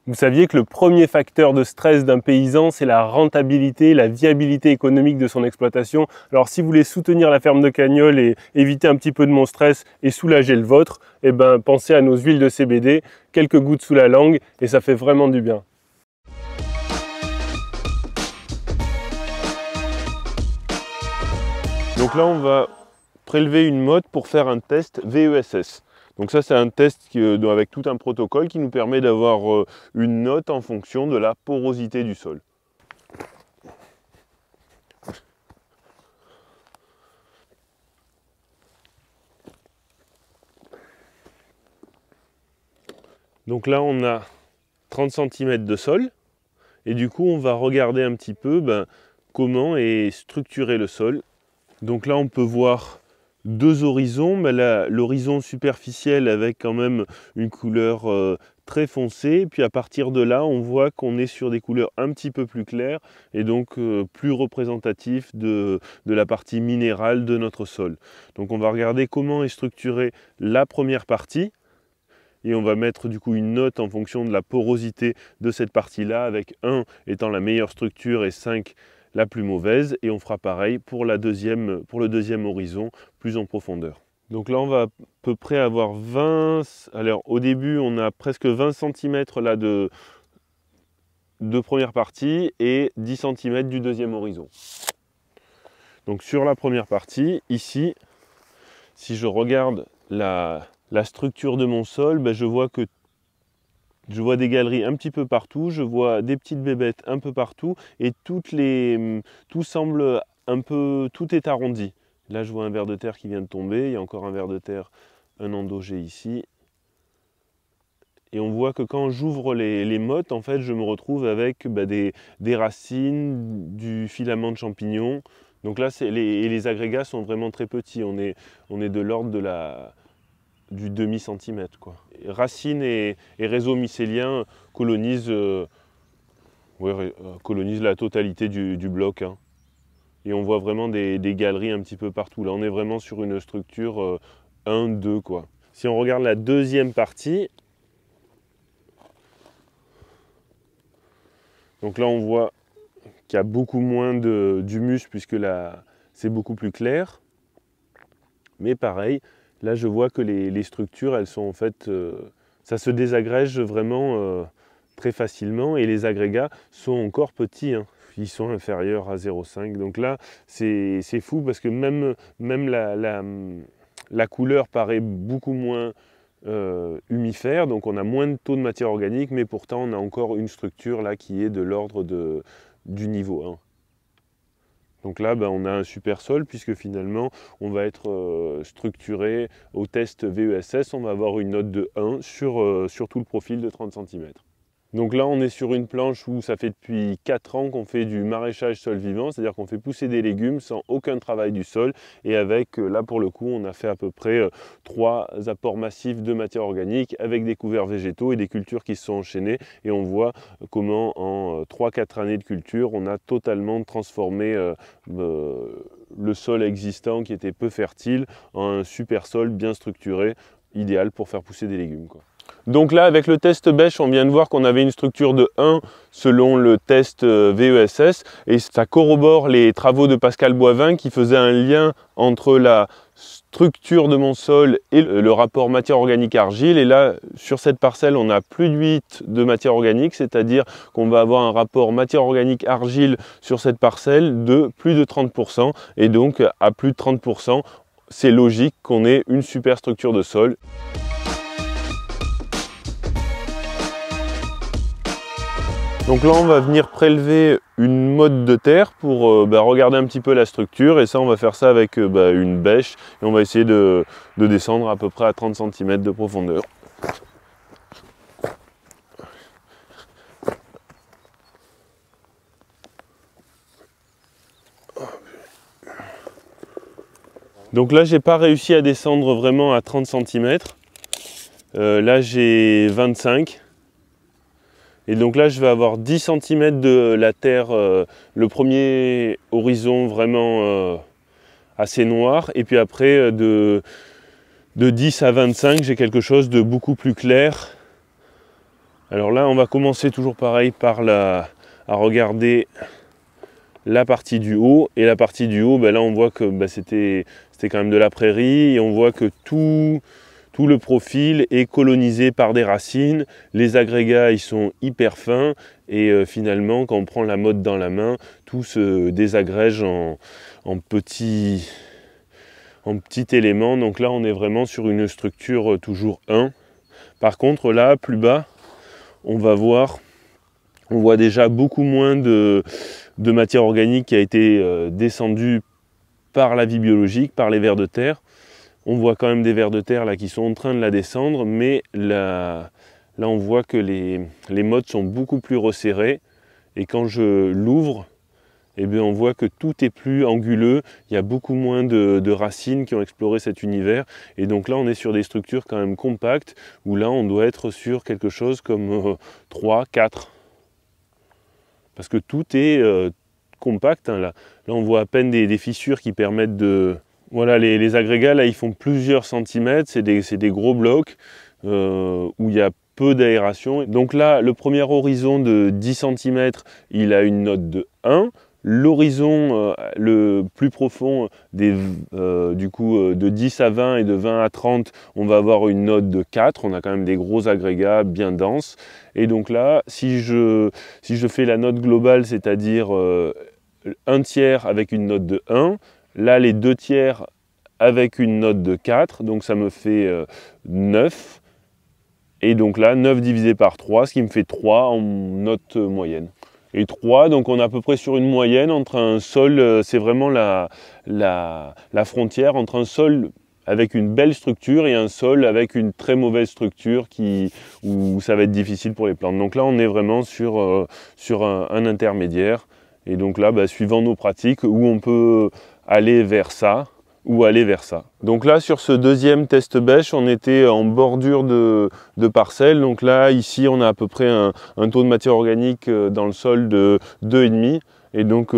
Vous saviez que le premier facteur de stress d'un paysan, c'est la rentabilité, la viabilité économique de son exploitation. Alors si vous voulez soutenir la ferme de Cagnols et éviter un petit peu de mon stress et soulager le vôtre, eh ben, pensez à nos huiles de CBD, quelques gouttes sous la langue et ça fait vraiment du bien. Donc là, on va prélever une motte pour faire un test VESS. Donc ça, c'est un test avec tout un protocole qui nous permet d'avoir une note en fonction de la porosité du sol. Donc là, on a 30 cm de sol. Et du coup, on va regarder un petit peu comment est structuré le sol. Donc là, on peut voir deux horizons, mais l'horizon superficiel avec quand même une couleur très foncée, puis à partir de là on voit qu'on est sur des couleurs un petit peu plus claires et donc plus représentatifs de la partie minérale de notre sol. Donc on va regarder comment est structurée la première partie et on va mettre du coup une note en fonction de la porosité de cette partie-là, avec 1 étant la meilleure structure et 5 la plus mauvaise, et on fera pareil pour le deuxième horizon, plus en profondeur. Donc là on va à peu près avoir 20, alors au début on a presque 20 cm là de première partie et 10 cm du deuxième horizon. Donc sur la première partie, ici, si je regarde la structure de mon sol, je vois des galeries un petit peu partout, je vois des petites bébêtes un peu partout et tout semble tout est arrondi. Là je vois un ver de terre qui vient de tomber, il y a encore un ver de terre, un endogé ici. Et on voit que quand j'ouvre les mottes, en fait je me retrouve avec des racines, du filament de champignons. Donc là les agrégats sont vraiment très petits, on est de l'ordre du demi-centimètre, quoi. Racines et réseaux mycéliens colonisent la totalité du bloc, hein. Et on voit vraiment des galeries un petit peu partout. Là, on est vraiment sur une structure 1-2, quoi. Si on regarde la deuxième partie, donc là, on voit qu'il y a beaucoup moins d'humus puisque là, c'est beaucoup plus clair. Mais pareil, là, je vois que les structures, elles sont en fait... ça se désagrège vraiment très facilement et les agrégats sont encore petits, hein. Ils sont inférieurs à 0,5. Donc là, c'est fou parce que même la couleur paraît beaucoup moins humifère, donc on a moins de taux de matière organique, mais pourtant on a encore une structure là qui est de l'ordre du niveau 1. Donc là, on a un super sol puisque finalement, on va être structuré au test VESS, on va avoir une note de 1 sur tout le profil de 30 cm. Donc là, on est sur une planche où ça fait depuis 4 ans qu'on fait du maraîchage sol vivant, c'est-à-dire qu'on fait pousser des légumes sans aucun travail du sol. Et avec, là pour le coup, on a fait à peu près 3 apports massifs de matière organique avec des couverts végétaux et des cultures qui se sont enchaînées. Et on voit comment en 3-4 années de culture, on a totalement transformé le sol existant qui était peu fertile en un super sol bien structuré, idéal pour faire pousser des légumes, quoi. Donc là, avec le test bêche, on vient de voir qu'on avait une structure de 1 selon le test VESS et ça corrobore les travaux de Pascal Boivin qui faisait un lien entre la structure de mon sol et le rapport matière organique argile. Et là, sur cette parcelle, on a plus de 8 de matière organique, c'est-à-dire qu'on va avoir un rapport matière organique argile sur cette parcelle de plus de 30%. Et donc, à plus de 30%, c'est logique qu'on ait une super structure de sol. Donc là, on va venir prélever une motte de terre pour regarder un petit peu la structure. Et ça, on va faire ça avec une bêche. Et on va essayer de descendre à peu près à 30 cm de profondeur. Donc là, j'ai pas réussi à descendre vraiment à 30 cm. Là, j'ai 25. Et donc là, je vais avoir 10 cm de la terre, le premier horizon vraiment assez noir. Et puis après, de 10 à 25, j'ai quelque chose de beaucoup plus clair Alors là, on va commencer toujours pareil à regarder la partie du haut. Et la partie du haut, ben là on voit que c'était quand même de la prairie et on voit que tout le profil est colonisé par des racines. Les agrégats ils sont hyper fins et finalement quand on prend la mode dans la main, tout se désagrège en petits éléments. Donc là on est vraiment sur une structure toujours 1. Par contre là, plus bas, on voit déjà beaucoup moins de matière organique qui a été descendue par la vie biologique, par les vers de terre. On voit quand même des vers de terre là qui sont en train de la descendre, mais là on voit que les mottes sont beaucoup plus resserrées. Et quand je l'ouvre, eh bien on voit que tout est plus anguleux, il y a beaucoup moins de racines qui ont exploré cet univers. Et donc là on est sur des structures quand même compactes, où là on doit être sur quelque chose comme 3, 4. Parce que tout est compact, hein, là on voit à peine des fissures qui permettent de... Voilà, les agrégats là ils font plusieurs centimètres, c'est des gros blocs où il y a peu d'aération. Donc là le premier horizon de 10 cm il a une note de 1. L'horizon le plus profond du coup de 10 à 20 et de 20 à 30, on va avoir une note de 4. On a quand même des gros agrégats bien denses. Et donc là, si je fais la note globale, c'est-à-dire un tiers avec une note de 1, là les 2 tiers avec une note de 4, donc ça me fait 9. Et donc là, 9 divisé par 3, ce qui me fait 3 en note moyenne. Et 3, donc on est à peu près sur une moyenne entre un sol, c'est vraiment la frontière entre un sol avec une belle structure et un sol avec une très mauvaise structure où ça va être difficile pour les plantes. Donc là on est vraiment sur un intermédiaire. Et donc là, suivant nos pratiques, où on peut aller vers ça ou aller vers ça. Donc là, sur ce deuxième test bêche, on était en bordure de parcelle. Donc là, ici, on a à peu près un taux de matière organique dans le sol de 2,5. Et donc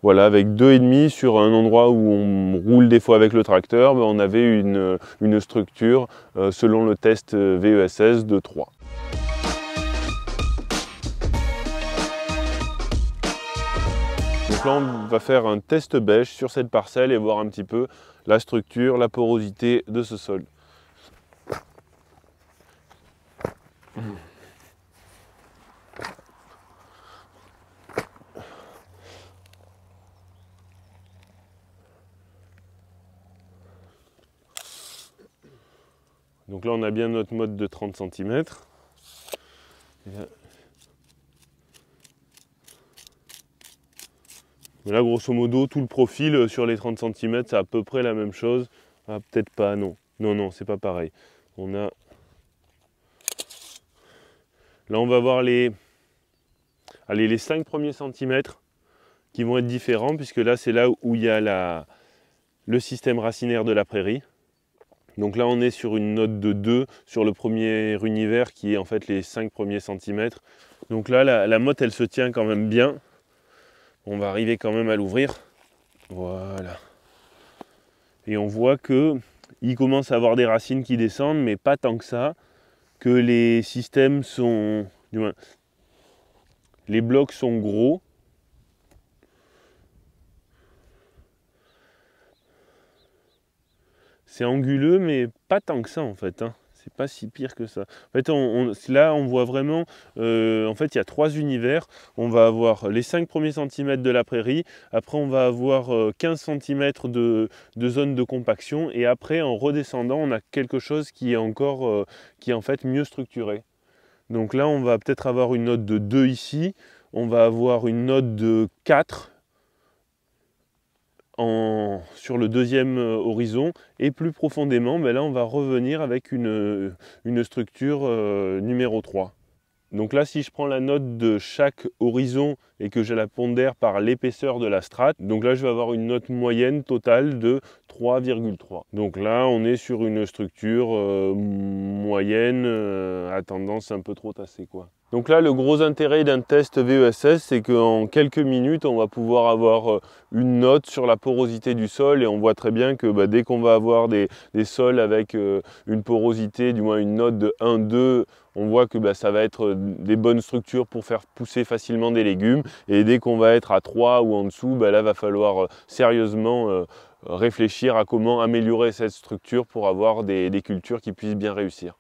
voilà, avec 2,5 sur un endroit où on roule des fois avec le tracteur, on avait une structure selon le test VESS de 3. Donc là, on va faire un test bêche sur cette parcelle et voir un petit peu la structure, la porosité de ce sol. Donc là, on a bien notre mode de 30 cm. Là, grosso modo, tout le profil sur les 30 cm, c'est à peu près la même chose. Ah, peut-être pas, non. Non, c'est pas pareil. Là, on va voir les 5 premiers centimètres qui vont être différents, puisque là, c'est là où il y a le système racinaire de la prairie. Donc là, on est sur une note de 2 sur le premier univers, qui est en fait les 5 premiers centimètres. Donc là, la motte, elle se tient quand même bien. On va arriver quand même à l'ouvrir. Voilà. Et on voit qu'il commence à avoir des racines qui descendent, mais pas tant que ça. Que les systèmes sont... Du moins, les blocs sont gros. C'est anguleux, mais pas tant que ça en fait. C'est pas si pire que ça. En fait, là, on voit vraiment... en fait, il y a 3 univers. On va avoir les 5 premiers centimètres de la prairie. Après, on va avoir 15 cm de zone de compaction. Et après, en redescendant, on a quelque chose qui est encore... qui est en fait mieux structuré. Donc là, on va peut-être avoir une note de 2 ici. On va avoir une note de 4 sur le deuxième horizon, et plus profondément, là on va revenir avec une structure numéro 3. Donc là, si je prends la note de chaque horizon et que je la pondère par l'épaisseur de la strate, donc là je vais avoir une note moyenne totale de 3,3. Donc là, on est sur une structure moyenne à tendance un peu trop tassée, quoi. Donc là, le gros intérêt d'un test VESS, c'est qu'en quelques minutes, on va pouvoir avoir une note sur la porosité du sol, et on voit très bien que dès qu'on va avoir des sols avec une porosité, du moins une note de 1, 2, on voit que ça va être des bonnes structures pour faire pousser facilement des légumes, et dès qu'on va être à 3 ou en dessous, là va falloir sérieusement réfléchir à comment améliorer cette structure pour avoir des cultures qui puissent bien réussir.